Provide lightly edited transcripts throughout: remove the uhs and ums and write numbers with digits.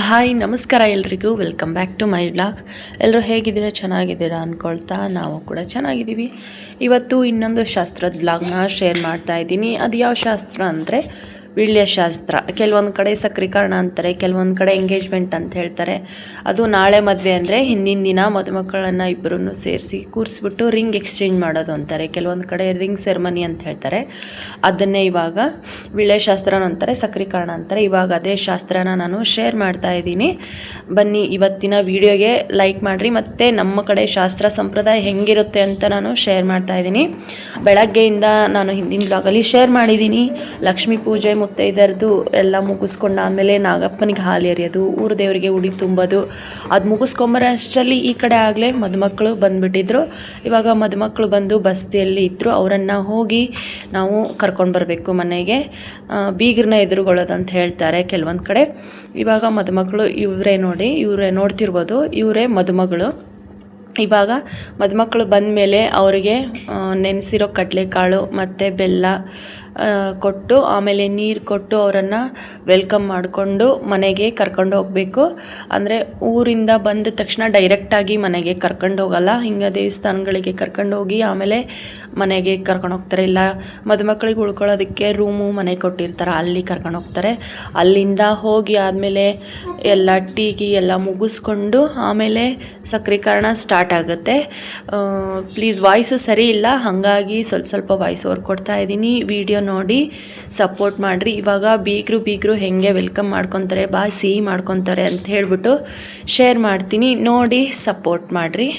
Hi ನಮಸ್ಕಾರ ಎಲ್ರಿಗೂ welcome back to my blog. ಎಲ್ಲರೂ ಹೇಗಿದ್ದೀರಾ, ಚೆನ್ನಾಗಿದ್ದೀರಾ ಅಂದ್ಕೊಳ್ತಾ ನಾವು ಕೂಡ ಚೆನ್ನಾಗಿದ್ದೀವಿ. ಇವತ್ತು ಇನ್ನೊಂದು ಶಾಸ್ತ್ರದ ಬ್ಲಾಗ್ನ ಶೇರ್ ಮಾಡ್ತಾ ಇದ್ದೀನಿ. ಅದು ಯಾವ ಶಾಸ್ತ್ರ ಅಂದರೆ ವೀಳ್ಯ ಶಾಸ್ತ್ರ. ಕೆಲವೊಂದು ಕಡೆ ಸಕ್ರೀಕರಣ ಅಂತಾರೆ, ಕೆಲವೊಂದು ಕಡೆ ಎಂಗೇಜ್ಮೆಂಟ್ ಅಂತ ಹೇಳ್ತಾರೆ. ಅದು ನಾಳೆ ಮದುವೆ ಅಂದರೆ ಹಿಂದಿನ ದಿನ ಮದುಮಕ್ಕಳನ್ನು ಇಬ್ಬರನ್ನು ಸೇರಿಸಿ ಕೂರಿಸ್ಬಿಟ್ಟು ರಿಂಗ್ ಎಕ್ಸ್ಚೇಂಜ್ ಮಾಡೋದು ಅಂತಾರೆ. ಕೆಲವೊಂದು ಕಡೆ ರಿಂಗ್ ಸೆರೆಮನಿ ಅಂತ ಹೇಳ್ತಾರೆ. ಅದನ್ನೇ ಇವಾಗ ವೀಳ್ಯ ಶಾಸ್ತ್ರ ಅಂತಾರೆ, ಸಕ್ರೀಕರಣ ಅಂತಾರೆ. ಇವಾಗ ಅದೇ ಶಾಸ್ತ್ರನ ನಾನು ಶೇರ್ ಮಾಡ್ತಾ ಇದ್ದೀನಿ. ಬನ್ನಿ ಇವತ್ತಿನ ವಿಡಿಯೋಗೆ ಲೈಕ್ ಮಾಡಿರಿ. ಮತ್ತು ನಮ್ಮ ಕಡೆ ಶಾಸ್ತ್ರ ಸಂಪ್ರದಾಯ ಹೆಂಗಿರುತ್ತೆ ಅಂತ ನಾನು ಶೇರ್ ಮಾಡ್ತಾ ಇದ್ದೀನಿ. ಬೆಳಗ್ಗೆಯಿಂದ ನಾನು ಹಿಂದಿನ ಬ್ಲಾಗಲ್ಲಿ ಶೇರ್ ಮಾಡಿದ್ದೀನಿ. ಲಕ್ಷ್ಮೀ ಪೂಜೆ ಮುತ್ತೈದೆಯರದು ಎಲ್ಲ ಮುಗಿಸ್ಕೊಂಡು ಆಮೇಲೆ ನಾಗಪ್ಪನಿಗೆ ಹಾಲು ಎರೆಯೋದು, ಊರು ದೇವರಿಗೆ ಉಡಿ ತುಂಬೋದು, ಅದು ಮುಗಿಸ್ಕೊಂಬರೋ ಅಷ್ಟರಲ್ಲಿ ಈ ಕಡೆ ಆಗಲೇ ಮದುಮಕ್ಕಳು ಬಂದುಬಿಟ್ಟಿದ್ರು. ಇವಾಗ ಮದುಮಕ್ಕಳು ಬಂದು ಬಸ್ತಿಯಲ್ಲಿ ಇದ್ದರು. ಅವರನ್ನು ಹೋಗಿ ನಾವು ಕರ್ಕೊಂಡು ಬರಬೇಕು ಮನೆಗೆ. ಬೀಗರನ್ನ ಎದುರುಗೊಳ್ಳೋದು ಅಂತ ಹೇಳ್ತಾರೆ ಕೆಲವೊಂದು ಕಡೆ. ಇವಾಗ ಮದುಮಕ್ಕಳು ಇವರೇ ನೋಡಿ, ಇವರೇ ನೋಡ್ತಿರ್ಬೋದು, ಇವರೇ ಮದುಮಗಳು. ಇವಾಗ ಮದುಮಕ್ಕಳು ಬಂದ ಮೇಲೆ ಅವರಿಗೆ ನೆನೆಸಿರೋ ಕಡಲೆಕಾಳು ಮತ್ತು ಬೆಲ್ಲ ಕೊಟ್ಟು ಆಮೇಲೆ ನೀರು ಕೊಟ್ಟು ಅವರನ್ನು ವೆಲ್ಕಮ್ ಮಾಡಿಕೊಂಡು ಮನೆಗೆ ಕರ್ಕೊಂಡು ಹೋಗಬೇಕು. ಅಂದರೆ ಊರಿಂದ ಬಂದ ತಕ್ಷಣ ಡೈರೆಕ್ಟಾಗಿ ಮನೆಗೆ ಕರ್ಕೊಂಡು ಹೋಗಲ್ಲ, ಹಿಂಗೆ ದೇವಸ್ಥಾನಗಳಿಗೆ ಕರ್ಕೊಂಡು ಹೋಗಿ ಆಮೇಲೆ ಮನೆಗೆ ಕರ್ಕೊಂಡು ಹೋಗ್ತಾರೆ. ಇಲ್ಲ ಮದುಮಕ್ಕಳಿಗೆ ಉಳ್ಕೊಳ್ಳೋದಕ್ಕೆ ರೂಮು ಮನೆ ಕೊಟ್ಟಿರ್ತಾರೆ, ಅಲ್ಲಿ ಕರ್ಕೊಂಡು ಹೋಗ್ತಾರೆ. ಅಲ್ಲಿಂದ ಹೋಗಿ ಆದಮೇಲೆ ಎಲ್ಲ ಟೀಗಿ ಎಲ್ಲ ಮುಗಿಸ್ಕೊಂಡು ಆಮೇಲೆ ಸಕ್ರೀಕರಣ ಸ್ಟಾರ್ಟ್ ಆಗುತ್ತೆ. ಪ್ಲೀಸ್ ವಾಯ್ಸು ಸರಿ ಇಲ್ಲ, ಹಾಗಾಗಿ ಸ್ವಲ್ಪ ವಾಯ್ಸ್ ಓವರ್ ಕೊಡ್ತಾ ಇದ್ದೀನಿ. ವಿಡಿಯೋ ನೋಡಿ ಸಪೋರ್ಟ್ ಮಾಡಿರಿ. ಇವಾಗ ಬೀಗರು ಹೆಂಗೆ ವೆಲ್ಕಮ್ ಮಾಡ್ಕೊತಾರೆ, ಸಿಹಿ ಮಾಡ್ಕೊತಾರೆ ಅಂತ ಹೇಳ್ಬಿಟ್ಟು ಶೇರ್ ಮಾಡ್ತೀನಿ, ನೋಡಿ ಸಪೋರ್ಟ್ ಮಾಡಿರಿ.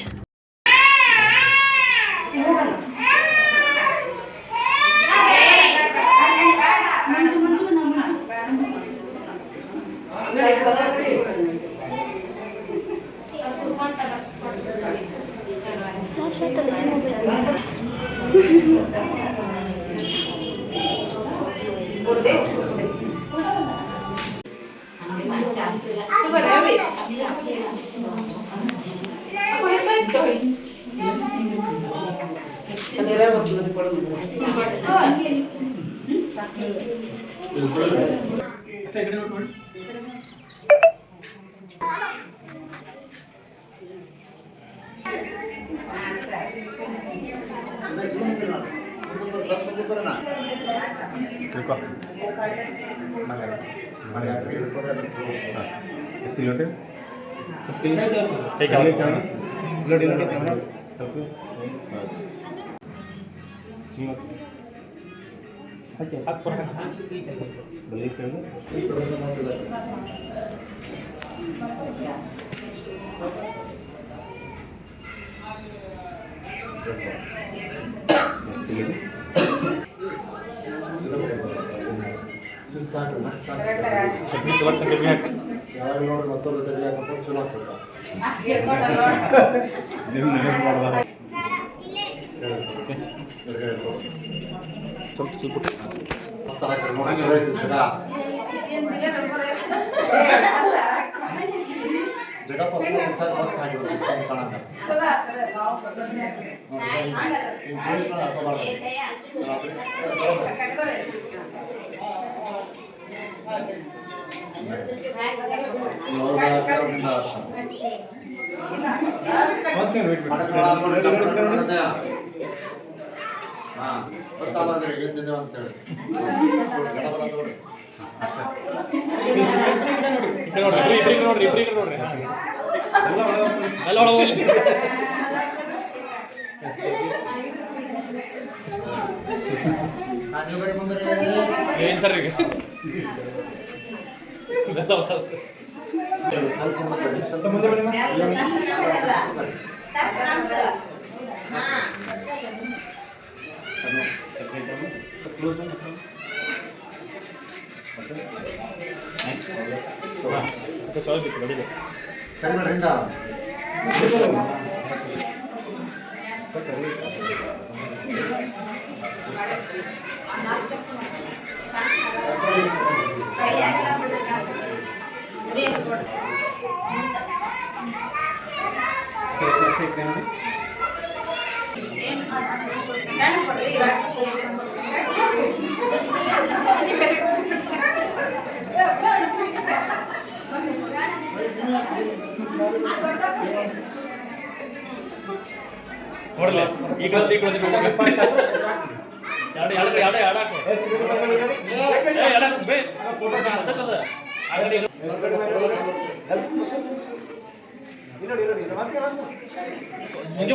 ನೋಡಲ್ಲ ಈಗ ಮುಂದೆ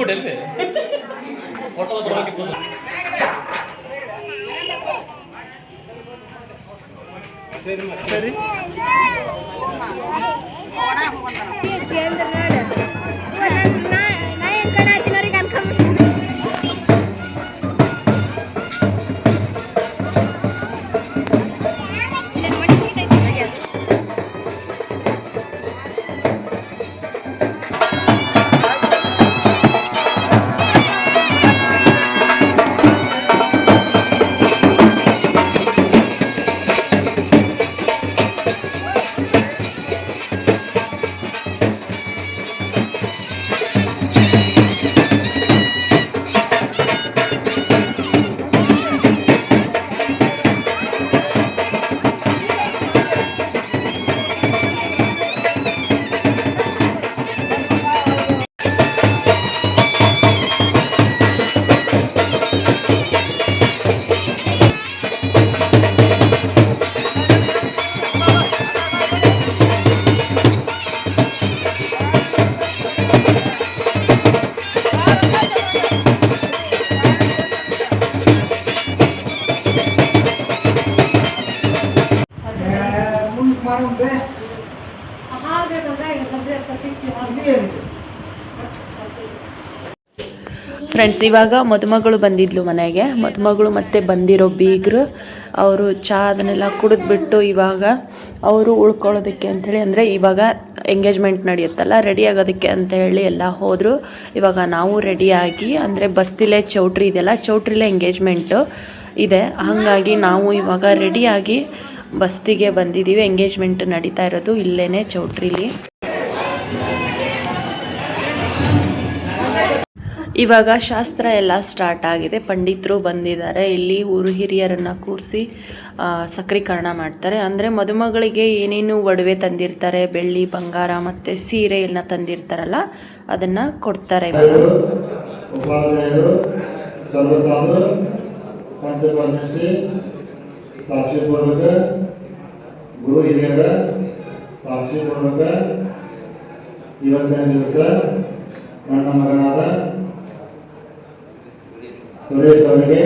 ಬಿಟ್ಟೆ ಫೋಟೋ ಸರಿ ಫ್ರೆಂಡ್ಸ್, ಇವಾಗ ಮದುಮಗಳು ಬಂದಿದ್ಲು ಮನೆಗೆ. ಮದುಮಗಳು ಮತ್ತು ಬಂದಿರೋ ಬೀಗರು ಅವರು ಚಹಾ ಅದನ್ನೆಲ್ಲ ಕುಡಿದ್ಬಿಟ್ಟು ಇವಾಗ ಅವರು ಉಳ್ಕೊಳ್ಳೋದಕ್ಕೆ ಅಂಥೇಳಿ, ಅಂದರೆ ಇವಾಗ ಎಂಗೇಜ್ಮೆಂಟ್ ನಡೆಯುತ್ತಲ್ಲ, ರೆಡಿ ಆಗೋದಕ್ಕೆ ಅಂತ ಹೇಳಿ ಎಲ್ಲ ಹೋದರು. ಇವಾಗ ನಾವು ರೆಡಿಯಾಗಿ, ಅಂದರೆ ಬಸ್ತಿಲೇ ಚೌಟ್ರಿ ಇದೆಯಲ್ಲ, ಚೌಟ್ರಿಲೇ ಎಂಗೇಜ್ಮೆಂಟು ಇದೆ. ಹಾಗಾಗಿ ನಾವು ಇವಾಗ ರೆಡಿಯಾಗಿ ಬಸ್ತಿಗೆ ಬಂದಿದ್ದೀವಿ. ಎಂಗೇಜ್ಮೆಂಟ್ ನಡೀತಾ ಇರೋದು ಇಲ್ಲೇ ಚೌಟ್ರಿಲಿ. ಇವಾಗ ಶಾಸ್ತ್ರ ಎಲ್ಲ ಸ್ಟಾರ್ಟ್ ಆಗಿದೆ. ಪಂಡಿತರು ಬಂದಿದ್ದಾರೆ. ಇಲ್ಲಿ ಊರು ಹಿರಿಯರನ್ನು ಕೂರಿಸಿ ಸಕ್ರೀಕರಣ ಮಾಡ್ತಾರೆ. ಅಂದರೆ ಮದುಮಗಳಿಗೆ ಏನೇನು ಒಡವೆ ತಂದಿರ್ತಾರೆ, ಬೆಳ್ಳಿ ಬಂಗಾರ ಮತ್ತು ಸೀರೆ ಎಲ್ಲ ತಂದಿರ್ತಾರಲ್ಲ, ಅದನ್ನು ಕೊಡ್ತಾರೆ. ಗುರು ಹಿರಿಯರ ಸಾಕ್ಷಿಪೂರ್ವಕ ಇವತ್ತಿನ ದಿವಸ ನನ್ನ ಮಗನಾದ ಸುರೇಶ್ ಅವರಿಗೆ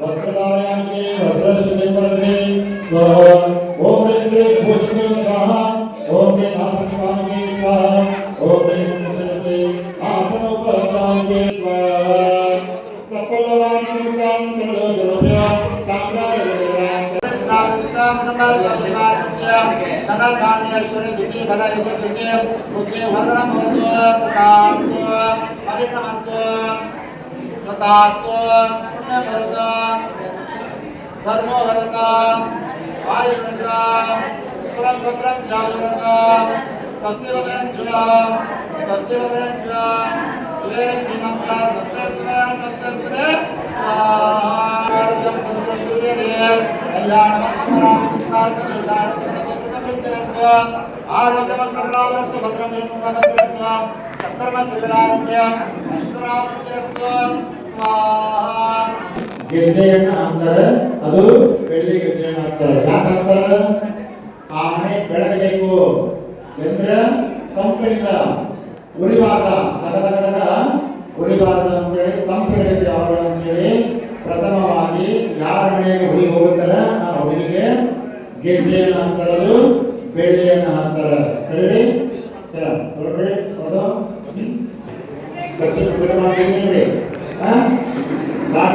वस्त्रदायान्ये वस्त्रश्रीमते स्वाहा ओम ह्रीं भूषणे स्वाहा ओम ह्रीं आसनवाहिने स्वाहा ओम ह्रीं मुंडसे आसनोपस्वामिने स्वाहा सकलवाणिकां करोद्भ्य ताम्रावलेरां कृष्णावस्तां नमस्कारस्य नगरकान्यश्वरी दिति भलयशक्तिके मुखे वरदं भवतु तथास्तु अभिनमस्तु तथास्तु पुण्यभवतु धर्मो भवतु आयुर्भवतु सुखं भद्रं चारुभवतु स्वस्ति भद्रं शुभं स्वस्ति भद्रं शुभं शिवेन जीवंकं सत्यस्वे स्वाहार्घ्यं संस्कृतिरे कल्याणमस्तमरां कृष्णार्थनिर्धारणकृतवृत्तिरस्तु आरोग्यमस्तप्राप्तस्तु भद्रं विष्णुमन्दिरस्तु सत्कर्मश्रीविलारण्यम् ऐश्वर्यावृत्तिरस्तु स्वाहा ಗೆಜ್ಜೆಯನ್ನು ಹಾಕ್ತಾರೆ ಅದು ಬೆಳ್ಳಿ ಗೆಜ್ಜೆಯನ್ನು ಹಾಕ್ತಾರೆ ಯಾಕೆ ಹಾಕ್ತಾರೆ ಆ ಮನೆ ಬೆಳಗಬೇಕು ಅಂದ್ರೆ ಕಂಪನಿದ ಉರಿವಾದ ಸಗದಗದ ಉರಿವಾದ ಅಂತೇಳಿ ಕಂಪನಿಗೆ ಯಾವಾಗ ಅಂತೇಳಿ ಪ್ರಥಮವಾಗಿ ಯಾರ ಮನೆಗೆ ಹುಳಿ ಹೋಗುತ್ತಲ್ಲ ಆ ಹುಡುಗಿಗೆ ಗೆಜ್ಜೆಯನ್ನು ಹಾಕ್ತಾರದು ಬೆಳ್ಳಿಯನ್ನು ಹಾಕ್ತಾರೆ ಸರಿ ಸರ್ ನೋಡ್ರಿ ಅದು ಖರ್ಚು ಬಿಡುಗಡೆ ಮಾಡಿದ್ದೀವಿ साठ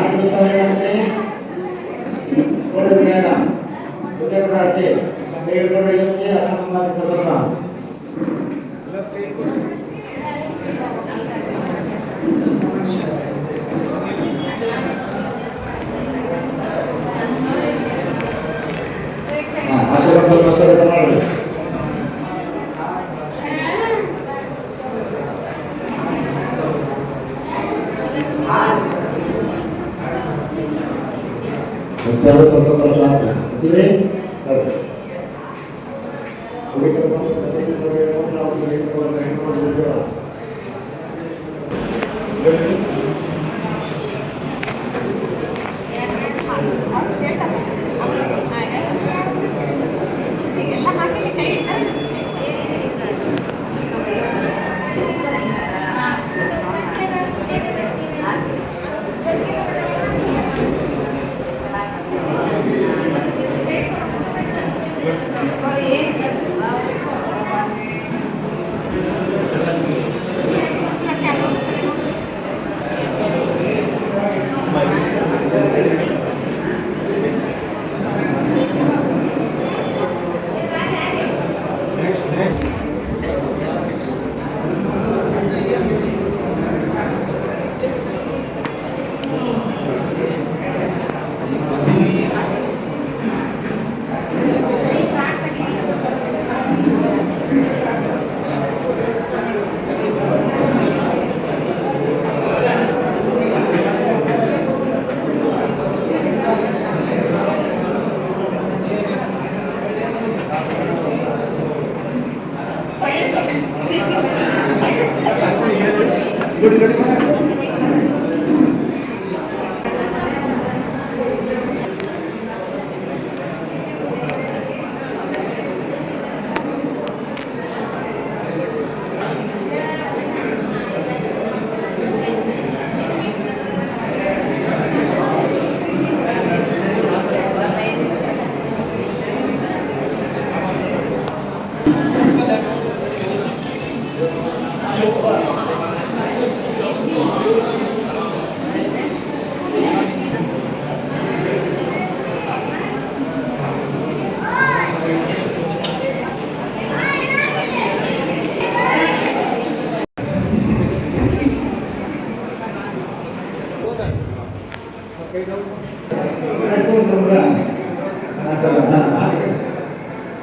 चलो सब प्रसाद चले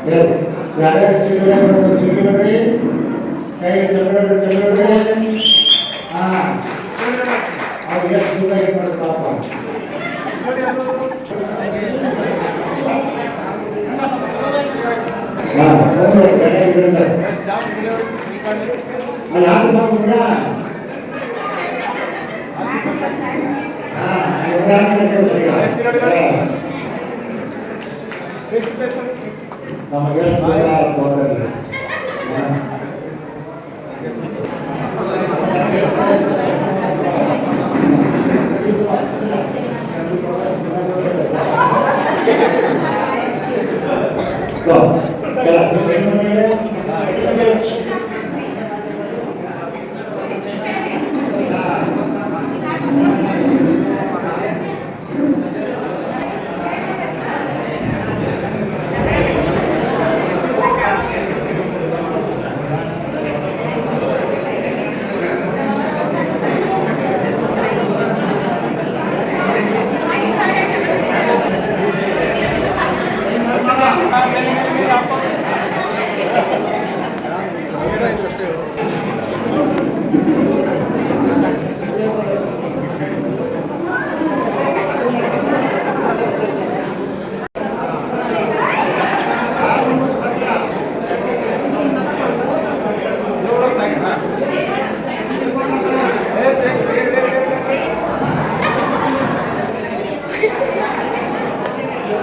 Yes, ada security, kayak security, lihat juga yang apa. Nah, kayak gitu. Alam semua. Go. Chalo,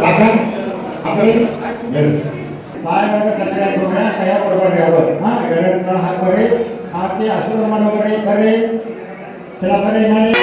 Akan, apa ini? Saya sendiri punya, saya berbagi apa? Hah, gara-gara hak beri, hati asal mana beri, silakan ini.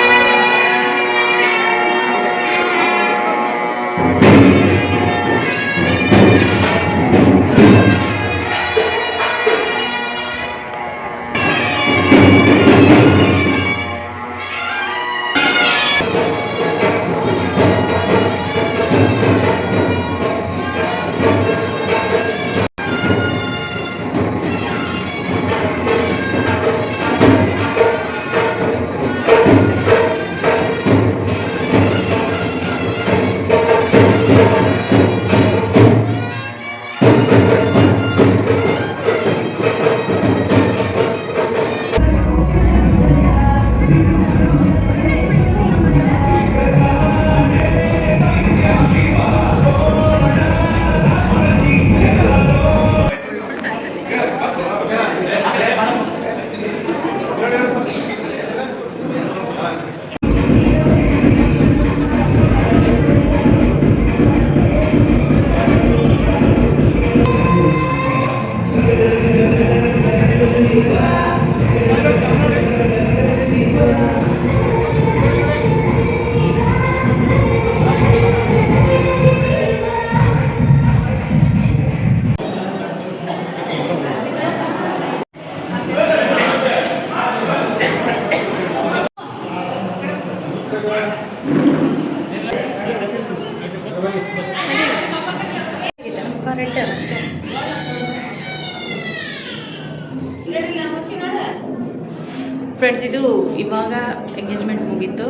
Friends, ಇದು ಇವಾಗ engagement ಮುಗೀತು.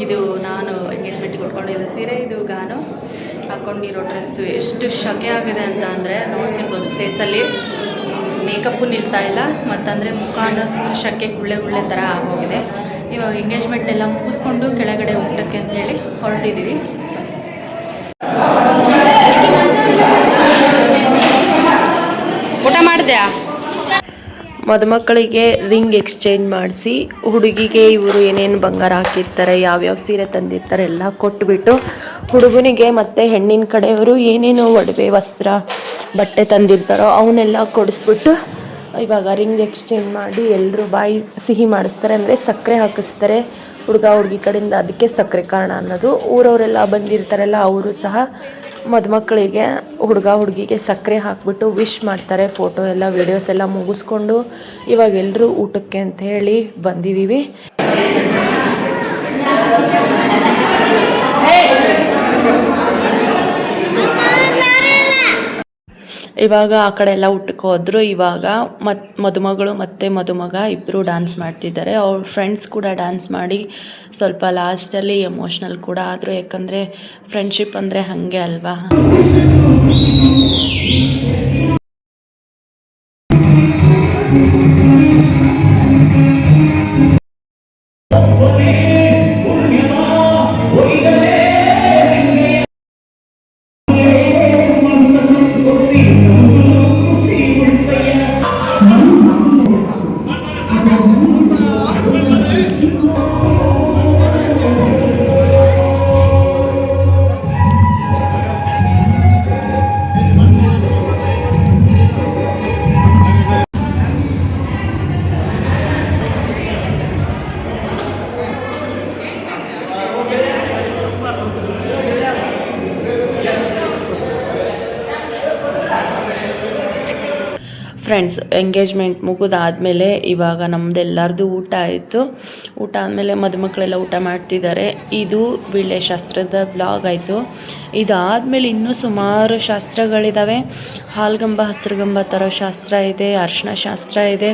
ಇದು ನಾನು ಎಂಗೇಜ್ಮೆಂಟಿಗೆ ಉಟ್ಕೊಂಡಿರೋ ಸೀರೆ, ಇದು ಗಾನು ಹಾಕ್ಕೊಂಡಿರೋ dress. ಎಷ್ಟು ಶಕೆ ಆಗಿದೆ ಅಂತ ಅಂದರೆ ನೋಡ್ತಿರ್ಬೋದು, ಫೇಸಲ್ಲಿ ಮೇಕಪ್ಪು ನಿಲ್ತಾ ಇಲ್ಲ, ಮತ್ತಂದರೆ ಮುಖಾನ ಫುಲ್ ಶಕೆ ಗುಳ್ಳೆ ಥರ ಆಗೋಗಿದೆ. ಇವಾಗ ಎಂಗೇಜ್ಮೆಂಟ್ ಎಲ್ಲ ಮುಗಿಸ್ಕೊಂಡು ಕೆಳಗಡೆ ಊಟಕ್ಕೆ ಅಂತ ಹೇಳಿ ಹೊರಟಿದ್ದೀವಿ. ಊಟ ಮಾಡಿದೆ. ಮದುಮಕ್ಕಳಿಗೆ ರಿಂಗ್ ಎಕ್ಸ್ಚೇಂಜ್ ಮಾಡಿಸಿ, ಹುಡುಗಿಗೆ ಇವರು ಏನೇನು ಬಂಗಾರ ಹಾಕಿರ್ತಾರೆ, ಯಾವ್ಯಾವ ಸೀರೆ ತಂದಿರ್ತಾರೆ ಎಲ್ಲ ಕೊಟ್ಬಿಟ್ಟು, ಹುಡುಗನಿಗೆ ಮತ್ತು ಹೆಣ್ಣಿನ ಕಡೆಯವರು ಏನೇನು ಒಡವೆ ವಸ್ತ್ರ ಬಟ್ಟೆ ತಂದಿರ್ತಾರೋ ಅವನ್ನೆಲ್ಲ ಕೊಡಿಸ್ಬಿಟ್ಟು ಇವಾಗ ರಿಂಗ್ ಎಕ್ಸ್ಚೇಂಜ್ ಮಾಡಿ ಎಲ್ಲರೂ ಬಾಯಿ ಸಿಹಿ ಮಾಡಿಸ್ತಾರೆ, ಅಂದರೆ ಸಕ್ಕರೆ ಹಾಕಿಸ್ತಾರೆ ಹುಡುಗಿ ಕಡೆಯಿಂದ. ಅದಕ್ಕೆ ಸಕ್ಕರೆ ಕಾರಣ ಅನ್ನೋದು. ಊರವರೆಲ್ಲ ಬಂದಿರ್ತಾರಲ್ಲ, ಅವರು ಸಹ ಮದುಮಕ್ಕಳಿಗೆ ಹುಡುಗಿಗೆ ಸಕ್ಕರೆ ಹಾಕಿಬಿಟ್ಟು ವಿಶ್ ಮಾಡ್ತಾರೆ. ಫೋಟೋ ಎಲ್ಲ ವೀಡಿಯೋಸ್ ಎಲ್ಲ ಮುಗಿಸ್ಕೊಂಡು ಇವಾಗ ಎಲ್ಲರೂ ಊಟಕ್ಕೆ ಅಂತ ಹೇಳಿ ಬಂದಿದ್ದೀವಿ. ಇವಾಗ ಆ ಕಡೆ ಎಲ್ಲ ಊಟಕ್ಕೆ ಹೋದ್ರು. ಇವಾಗ ಮದುಮಗಳು ಮತ್ತು ಮದುಮಗ ಇಬ್ಬರು ಡ್ಯಾನ್ಸ್ ಮಾಡ್ತಿದ್ದಾರೆ. ಅವ್ರ ಫ್ರೆಂಡ್ಸ್ ಕೂಡ ಡ್ಯಾನ್ಸ್ ಮಾಡಿ ಸ್ವಲ್ಪ ಲಾಸ್ಟಲ್ಲಿ ಎಮೋಷ್ನಲ್ ಕೂಡ ಆದರು. ಯಾಕಂದರೆ ಫ್ರೆಂಡ್ಶಿಪ್ ಅಂದರೆ ಹಾಗೆ ಅಲ್ವಾ. ಫ್ರೆಂಡ್ಸ್ ಎಂಗೇಜ್ಮೆಂಟ್ ಮುಗಿದಾದಮೇಲೆ ಇವಾಗ ನಮ್ಮದೆಲ್ಲರದು ಊಟ ಆಯಿತು. ಊಟ ಆದಮೇಲೆ ಮದುಮಕ್ಕಳೆಲ್ಲ ಊಟ ಮಾಡ್ತಿದ್ದಾರೆ. ಇದು ವೀಳ್ಯ ಶಾಸ್ತ್ರದ ಬ್ಲಾಗ್ ಆಯಿತು. ಇದಾದಮೇಲೆ ಇನ್ನೂ ಸುಮಾರು ಶಾಸ್ತ್ರಗಳಿದ್ದಾವೆ. ಹಾಲ್ಗಂಬ ಹಸ್ರುಗಂಬ ತರೋ ಶಾಸ್ತ್ರ ಇದೆ, ಅರ್ಶಿನ ಶಾಸ್ತ್ರ ಇದೆ,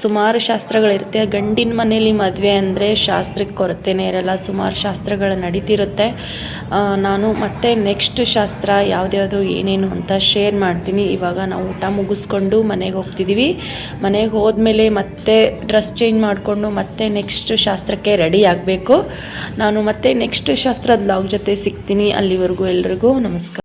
ಸುಮಾರು ಶಾಸ್ತ್ರಗಳಿರುತ್ತೆ. ಗಂಡಿನ ಮನೇಲಿ ಮದುವೆ ಅಂದರೆ ಶಾಸ್ತ್ರಕ್ಕೆ ಕೊರತೆನೇ ಇರಲ್ಲ, ಸುಮಾರು ಶಾಸ್ತ್ರಗಳು ನಡೀತಿರುತ್ತೆ. ನಾನು ಮತ್ತೆ ನೆಕ್ಸ್ಟ್ ಶಾಸ್ತ್ರ ಯಾವ್ದ್ಯಾವುದು ಏನೇನು ಅಂತ ಶೇರ್ ಮಾಡ್ತೀನಿ. ಇವಾಗ ನಾವು ಊಟ ಮುಗಿಸ್ಕೊಂಡು ಮನೆಗೆ ಹೋಗ್ತಿದ್ದೀವಿ. ಮನೆಗೆ ಹೋದ್ಮೇಲೆ ಮತ್ತೆ ಡ್ರೆಸ್ ಚೇಂಜ್ ಮಾಡಿಕೊಂಡು ಮತ್ತೆ ನೆಕ್ಸ್ಟ್ ಶಾಸ್ತ್ರಕ್ಕೆ ರೆಡಿ ಆಗಬೇಕು. ನಾನು ಮತ್ತೆ ನೆಕ್ಸ್ಟ್ ಶಾಸ್ತ್ರದ ಬ್ಲಾಗ್ ಜೊತೆ ಸಿಗ್ತೀನಿ. ಅಲ್ಲಿವರೆಗೂ ಎಲ್ರಿಗೂ ನಮಸ್ಕಾರ.